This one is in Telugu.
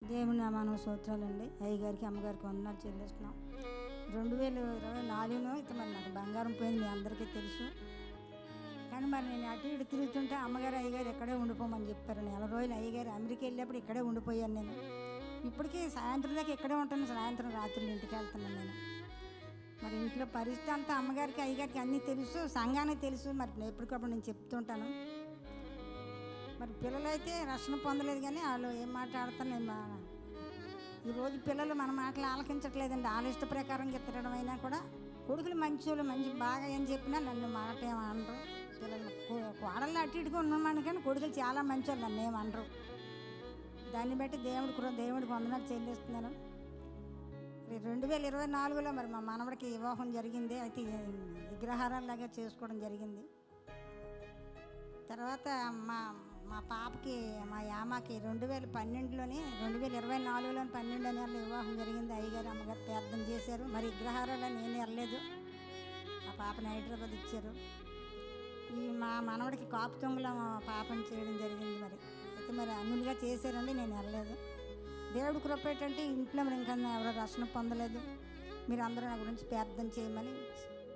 దేవుని నామాన స్తోత్రాలండి. అయ్యగారికి అమ్మగారికి వందనాలు చెల్లిస్తున్నాం. 2024లో అయితే మరి నాకు బంగారం పోయింది, మీ అందరికీ తెలుసు. కానీ మరి నేను అటు ఇటు తిరుగుతుంటే అమ్మగారు అయ్యగారు ఇక్కడే ఉండిపోమని చెప్పారు. 4 రోజులు అయ్యగారు అమెరికా వెళ్ళినప్పుడు ఇక్కడే ఉండిపోయాను నేను. ఇప్పటికీ సాయంత్రం దాకా ఇక్కడే ఉంటాను. సాయంత్రం రాత్రులు ఇంటికి వెళ్తున్నాను నేను. మరి ఇంట్లో పరిస్థితి అంతా అమ్మగారికి అయ్యగారికి అన్నీ తెలుసు, సంఘానికి తెలుసు. మరి ఎప్పటికప్పుడు నేను చెప్తుంటాను. మరి పిల్లలైతే రక్షణ పొందలేదు, కానీ వాళ్ళు ఏం మాట్లాడుతున్నా ఈరోజు పిల్లలు మన మాటలు ఆలకించట్లేదండి. వాళ్ళ ఇష్ట ప్రకారం తిరగడం అయినా కూడా కొడుకులు మంచోళ్ళు, మంచి బాగా ఏం చెప్పినా నన్ను మాట ఏమనరు. పిల్లలు కోడళ్ళు అటు ఇటుగా ఉన్నామని, కానీ కొడుకులు చాలా మంచోళ్ళు, నన్ను ఏమనరు. దాన్ని బట్టి దేవుడికి వందనాలు చెల్లిస్తున్నాను. 2024లో మరి మా మనవడికి వివాహం జరిగింది. అయితే విగ్రహారాల్లాగా చేసుకోవడం జరిగింది. తర్వాత మా పాపకి, మా యామకి 2012లోని 2024లో 12వ నెలలో వివాహం జరిగింది. అయ్యగారు అమ్మగారు ప్రార్థన చేశారు. మరి విగ్రహారాల్లో నేను వెళ్ళలేదు. మా పాపని హైదరాబాద్ ఇచ్చారు. ఈ మా మనవడికి కాపు తొంగలో మా పాపని చేయడం జరిగింది. అయితే మరి అన్నులుగా చేశారండి, నేను వెళ్ళలేదు. దేవుడి కృప ఏంటంటే ఇంట్లో మరి ఇంకా ఎవరో రక్షణ పొందలేదు. మీరు అందరూ నా గురించి ప్రార్థన చేయమని